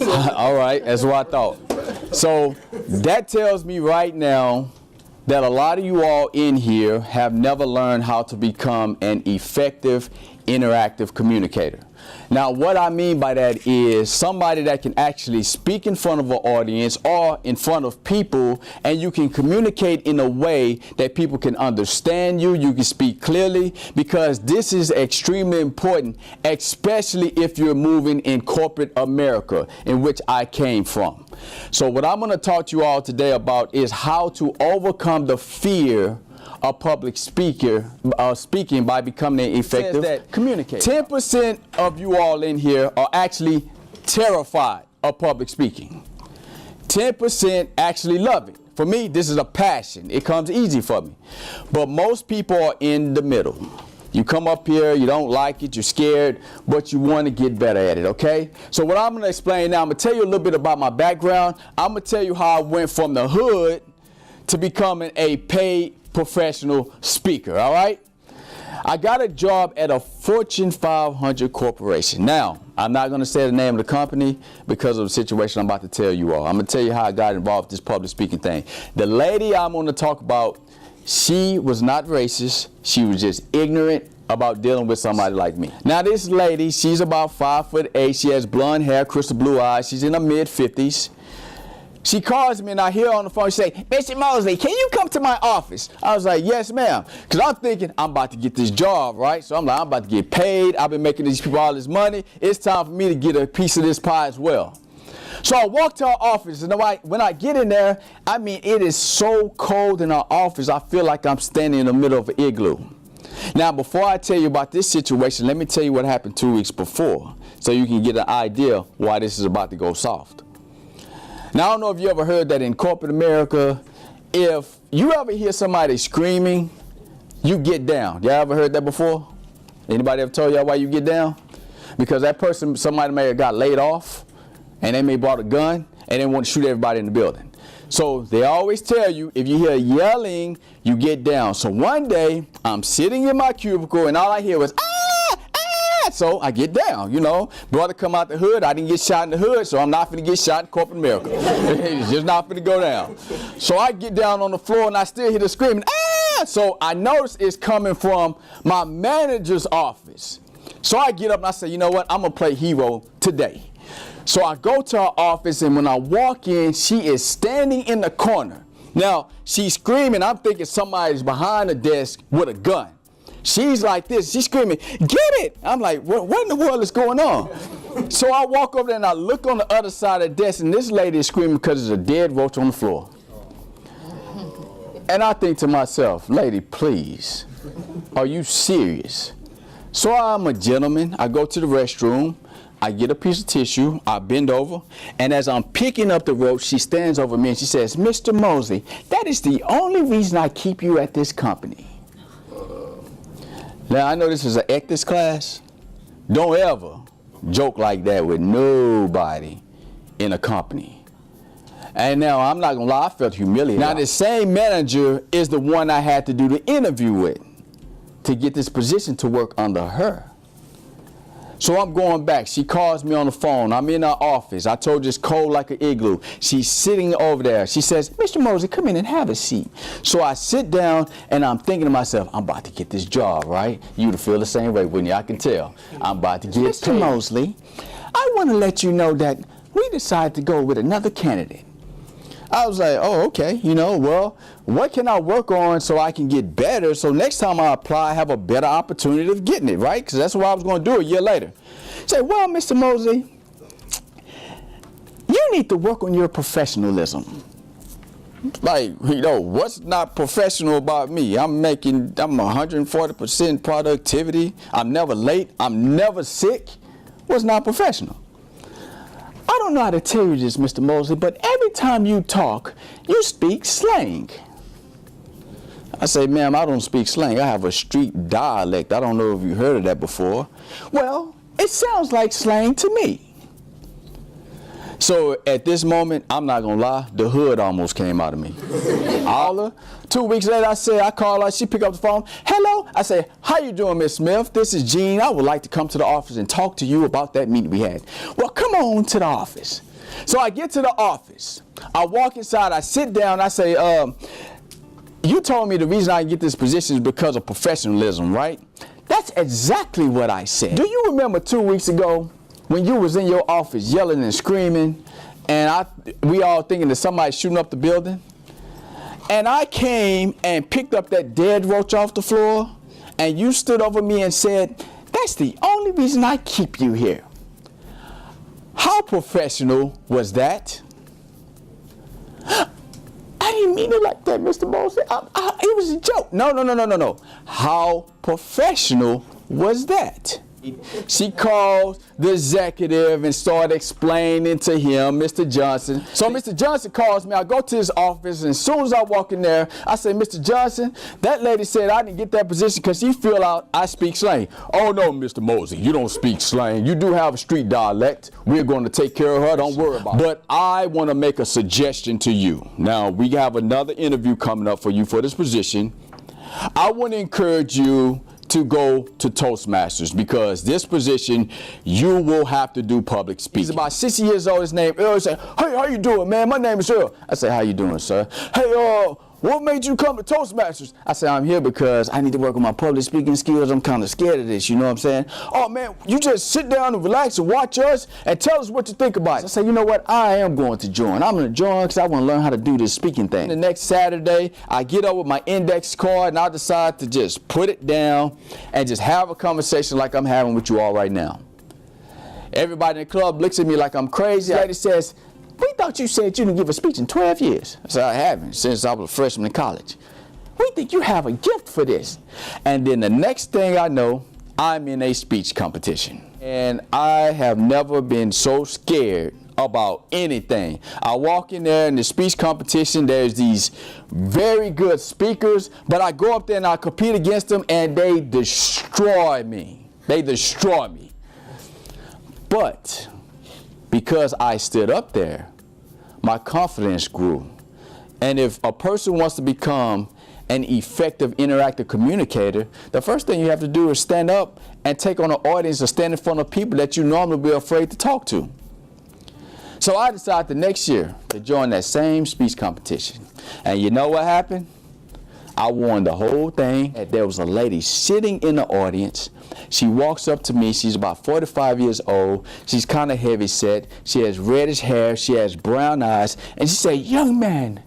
All right, that's what I thought. So that tells me right now that a lot of you all in here have never learned how to become an effective, interactive communicator. Now, what I mean by that is somebody that can actually speak in front of an audience or in front of people, and you can communicate in a way that people can understand you, you can speak clearly, because this is extremely important, especially if you're moving in corporate America, in which I came from. So what I'm going to talk to you all today about is how to overcome the fear a public speaking by becoming an effective communicator. 10% of you all in here are actually terrified of public speaking. 10% actually love it. For me, this is a passion. It comes easy for me. But most people are in the middle. You come up here, you don't like it, you're scared, but you want to get better at it, okay? So what I'm going to explain now, I'm going to tell you a little bit about my background. I'm going to tell you how I went from the hood to becoming a paid professional speaker, all right? I got a job at a Fortune 500 corporation. Now, I'm not going to say the name of the company because of the situation I'm about to tell you all. I'm going to tell you how I got involved with this public speaking thing. The lady I'm going to talk about, she was not racist. She was just ignorant about dealing with somebody like me. Now, this lady, she's about 5'8". She has blonde hair, crystal blue eyes. She's in her mid-50s. She calls me and I hear her on the phone, she say, "Mr. Mosley, can you come to my office?" I was like, "Yes, ma'am." Because I'm thinking, I'm about to get this job, right? So I'm like, I'm about to get paid. I've been making these people all this money. It's time for me to get a piece of this pie as well. So I walk to her office, and when I get in there, I mean, it is so cold in her office, I feel like I'm standing in the middle of an igloo. Now, before I tell you about this situation, let me tell you what happened 2 weeks before, so you can get an idea why this is about to go soft. Now, I don't know if you ever heard that in corporate America, if you ever hear somebody screaming, you get down. Y'all ever heard that before? Anybody ever told y'all why you get down? Because that person, somebody may have got laid off, and they may bought a gun, and they want to shoot everybody in the building. So they always tell you, if you hear yelling, you get down. So one day, I'm sitting in my cubicle, and all I hear was, "Ah! So I get down, you know. Brother come out the hood. I didn't get shot in the hood, so I'm not finna get shot in corporate America. It's just not finna go down. So I get down on the floor and I still hear the screaming, "Ah!" So I notice it's coming from my manager's office. So I get up and I say, you know what? I'm gonna play hero today. So I go to her office, and when I walk in, she is standing in the corner. Now, she's screaming. I'm thinking somebody's behind the desk with a gun. She's like this. She's screaming, "Get it!" I'm like, what in the world is going on? So I walk over there and I look on the other side of the desk, and this lady is screaming because there's a dead roach on the floor. And I think to myself, lady, please, are you serious? So I'm a gentleman. I go to the restroom. I get a piece of tissue. I bend over. And as I'm picking up the roach, she stands over me and she says, "Mr. Mosley, that is the only reason I keep you at this company." Now, I know this is an ethics class. Don't ever joke like that with nobody in a company. And now, I'm not going to lie, I felt humiliated. Now, the same manager is the one I had to do the interview with to get this position to work under her. So I'm going back. She calls me on the phone. I'm in her office. I told you it's cold like an igloo. She's sitting over there. She says, "Mr. Mosley, come in and have a seat." So I sit down and I'm thinking to myself, I'm about to get this job, right? You'd feel the same way, wouldn't you? I can tell. I'm about to get paid. "Mr. Mosley, I want to let you know that we decided to go with another candidate." I was like, oh, okay, you know, well, what can I work on so I can get better, so next time I apply, I have a better opportunity of getting it, right? Because that's what I was going to do a year later. Say, "Well, Mr. Mosley, you need to work on your professionalism." Like, you know, what's not professional about me? I'm 140% productivity. I'm never late. I'm never sick. What's not professional? "I don't know how to tell you this, Mr. Mosley, but every time you talk, you speak slang." I say, "Ma'am, I don't speak slang. I have a street dialect. I don't know if you heard of that before." "Well, it sounds like slang to me." So at this moment, I'm not going to lie, the hood almost came out of me. Holler. 2 weeks later, I call her. She pick up the phone. "Hello." I say, "How you doing, Miss Smith? This is Gene. I would like to come to the office and talk to you about that meeting we had." "Well, come on to the office." So I get to the office. I walk inside, I sit down, I say, you told me the reason I get this position is because of professionalism, right? That's exactly what I said. Do you remember 2 weeks ago when you was in your office yelling and screaming, and we all thinking that somebody's shooting up the building? And I came and picked up that dead roach off the floor, and you stood over me and said, that's the only reason I keep you here. How professional was that? I didn't mean it like that, Mr. Mosley. It was a joke. No. How professional was that? She called the executive and started explaining to him, Mr. Johnson. So Mr. Johnson calls me. I go to his office, and as soon as I walk in there, I say, Mr. Johnson, that lady said I didn't get that position because she feel out I speak slang. Oh, no, Mr. Mosley, you don't speak slang. You do have a street dialect. We're going to take care of her. Don't worry about it. But I want to make a suggestion to you. Now, we have another interview coming up for you for this position. I want to encourage you to go to Toastmasters, because this position you will have to do public speaking. He's about 60 years old. His name Earl. He said, hey, how you doing, man? My name is Earl. I say, how you doing, sir? Hey, what made you come to Toastmasters? I said, I'm here because I need to work on my public speaking skills. I'm kind of scared of this, you know what I'm saying? Oh, man, you just sit down and relax and watch us and tell us what you think about it. I said, you know what? I am going to join. I'm going to join because I want to learn how to do this speaking thing. The next Saturday, I get up with my index card and I decide to just put it down and just have a conversation like I'm having with you all right now. Everybody in the club looks at me like I'm crazy. The lady says, we thought you said you didn't give a speech in 12 years. I said, I haven't, since I was a freshman in college. We think you have a gift for this. And then the next thing I know, I'm in a speech competition. And I have never been so scared about anything. I walk in there in the speech competition, there's these very good speakers, but I go up there and I compete against them and they destroy me. They destroy me. But because I stood up there, my confidence grew. And if a person wants to become an effective interactive communicator, the first thing you have to do is stand up and take on an audience or stand in front of people that you normally be afraid to talk to. So I decided the next year to join that same speech competition. And you know what happened? I won the whole thing. There was a lady sitting in the audience. She walks up to me. She's about 45 years old. She's kind of heavy set. She has reddish hair. She has brown eyes. And she said, young man,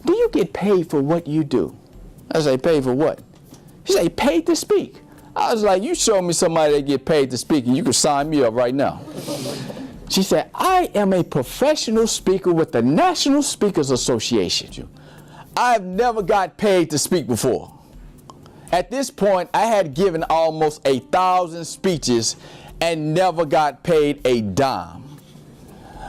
do you get paid for what you do? I say, paid for what? She said, paid to speak. I was like, you show me somebody that get paid to speak and you can sign me up right now. She said, I am a professional speaker with the National Speakers Association. I've never got paid to speak before. At this point, I had given almost 1,000 speeches and never got paid a dime.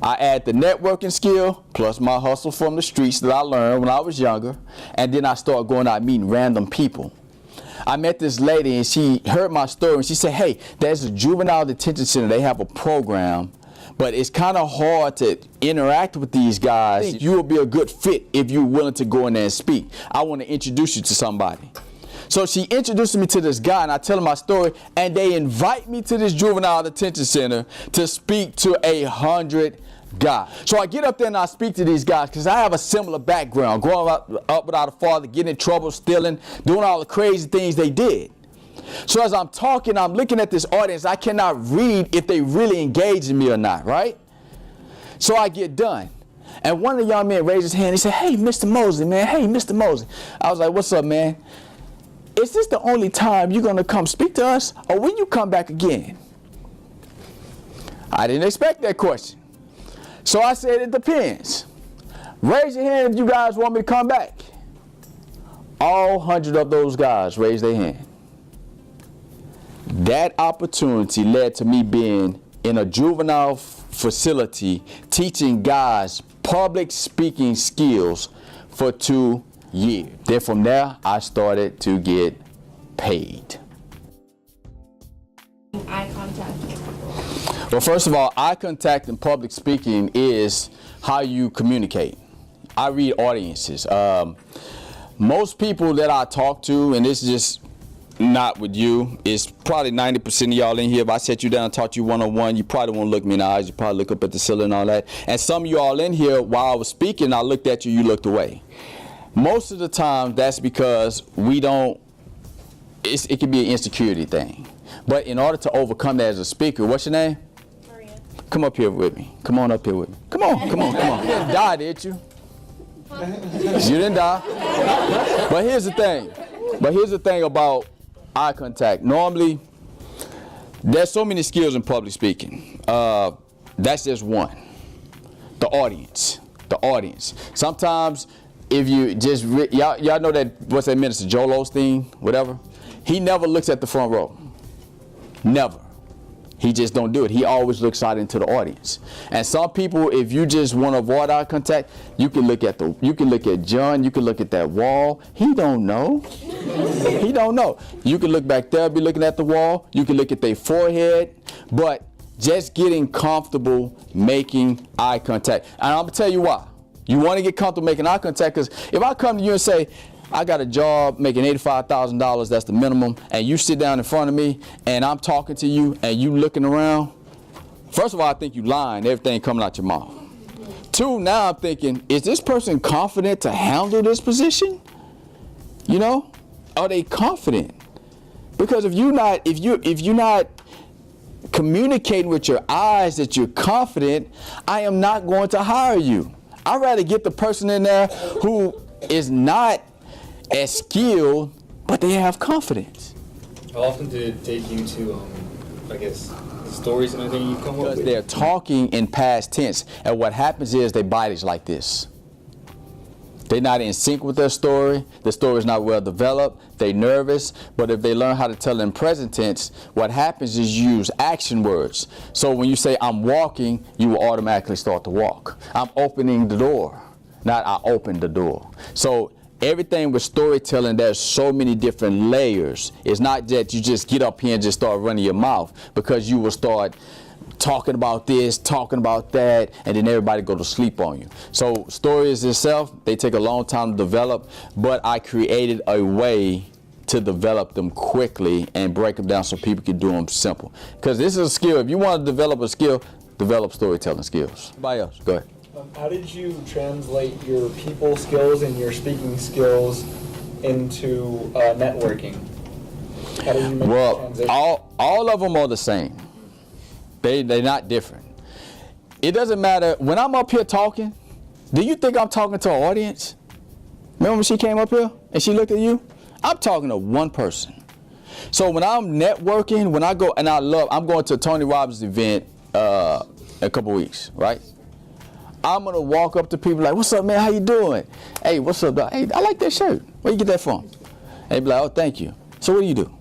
I add the networking skill plus my hustle from the streets that I learned when I was younger, and then I started going out meeting random people. I met this lady and she heard my story and she said, hey, there's a juvenile detention center. They have a program, but it's kind of hard to interact with these guys. I think you will be a good fit if you're willing to go in there and speak. I want to introduce you to somebody. So she introduced me to this guy and I tell him my story and they invite me to this juvenile detention center to speak to 100 guys. So I get up there and I speak to these guys because I have a similar background, growing up without a father, getting in trouble, stealing, doing all the crazy things they did. So as I'm talking, I'm looking at this audience. I cannot read if they really engage in me or not, right? So I get done. And one of the young men raised his hand. He said, hey, Mr. Mosley, man. Hey, Mr. Mosley. I was like, what's up, man? Is this the only time you're going to come speak to us, or will you come back again? I didn't expect that question. So I said, it depends. Raise your hand if you guys want me to come back. All 100 of those guys raised their hand. That opportunity led to me being in a juvenile facility teaching guys public speaking skills for 2 years. Then from there, I started to get paid. Eye contact. Well, first of all, eye contact in public speaking is how you communicate. I read audiences. Most people that I talk to, and this is just not with you. It's probably 90% of y'all in here. If I sat you down and taught you one-on-one, you probably won't look me in the eyes. You probably look up at the ceiling and all that. And some of you all in here, while I was speaking, I looked at you, you looked away. Most of the time, that's because we don't, it can be an insecurity thing. But in order to overcome that as a speaker, what's your name? Maria. Come up here with me. Come on up here with me. Come on. You didn't die, did you? You didn't die. But here's the thing about eye contact. Normally, there's so many skills in public speaking. That's just one. The audience. Sometimes, if you just, y'all know that, what's that minister, Joel Osteen, whatever? He never looks at the front row. Never. He just don't do it. He always looks out into the audience. And some people, if you just want to avoid eye contact, you can look at John, you can look at that wall. He don't know. He don't know. You can look back there, be looking at the wall. You can look at their forehead. But just getting comfortable making eye contact. And I'm going to tell you why. You want to get comfortable making eye contact, because if I come to you and say, I got a job making $85,000, that's the minimum, and you sit down in front of me and I'm talking to you and you looking around, first of all, I think you lying, everything coming out your mouth. Two, now I'm thinking, is this person confident to handle this position? You know, are they confident? Because if you're not communicating with your eyes that you're confident, I am not going to hire you. I'd rather get the person in there who is not as skilled, but they have confidence. How often did it take you to, I guess, the stories and everything you come up with? Because they're talking in past tense, and what happens is their body's like this. They're not in sync with their story. The story's not well developed. They're nervous, but if they learn how to tell in present tense, what happens is you use action words. So when you say, I'm walking, you will automatically start to walk. I'm opening the door, not I opened the door. So everything with storytelling, there's so many different layers. It's not that you just get up here and just start running your mouth, because you will start talking about this, talking about that, and then everybody go to sleep on you. So stories itself, they take a long time to develop, but I created a way to develop them quickly and break them down so people can do them simple. Because this is a skill. If you want to develop a skill, develop storytelling skills. Anybody else? Go ahead. How did you translate your people skills and your speaking skills into networking? How did you make the transition? All of them are the same. They're not different. It doesn't matter. When I'm up here talking, do you think I'm talking to an audience? Remember when she came up here and she looked at you? I'm talking to one person. So when I'm networking, when I go, and I'm going to a Tony Robbins event in a couple weeks, right? I'm gonna walk up to people like, what's up, man, how you doing? Hey, what's up, dog? Hey, I like that shirt. Where you get that from? And they be like, oh, thank you. So what do you do?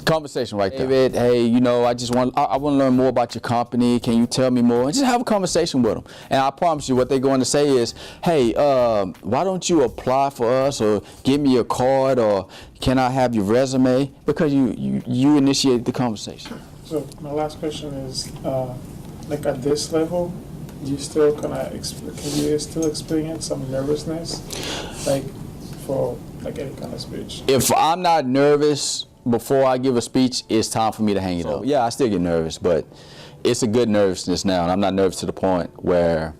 Conversation right there. David, hey, you know, I want to learn more about your company. Can you tell me more? And just have a conversation with them. And I promise you, what they're going to say is, hey, why don't you apply for us, or give me your card, or can I have your resume? Because you initiated the conversation. So my last question is, like at this level, do you still can you still experience some nervousness, like for like any kind of speech? If I'm not nervous before I give a speech, it's time for me to hang it up. Yeah, I still get nervous, but it's a good nervousness now, and I'm not nervous to the point where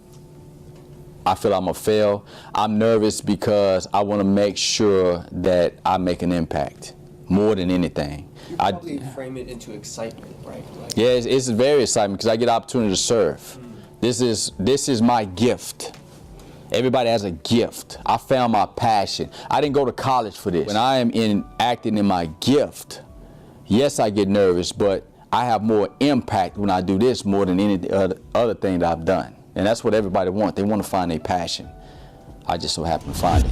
I feel I'm gonna fail. I'm nervous because I want to make sure that I make an impact more than anything. You probably frame it into excitement, right? Like, yeah, it's very exciting because I get the opportunity to serve. This is my gift. Everybody has a gift. I found my passion. I didn't go to college for this. When I am acting in my gift, yes, I get nervous, but I have more impact when I do this more than any other thing that I've done. And that's what everybody wants. They want to find their passion. I just so happen to find it.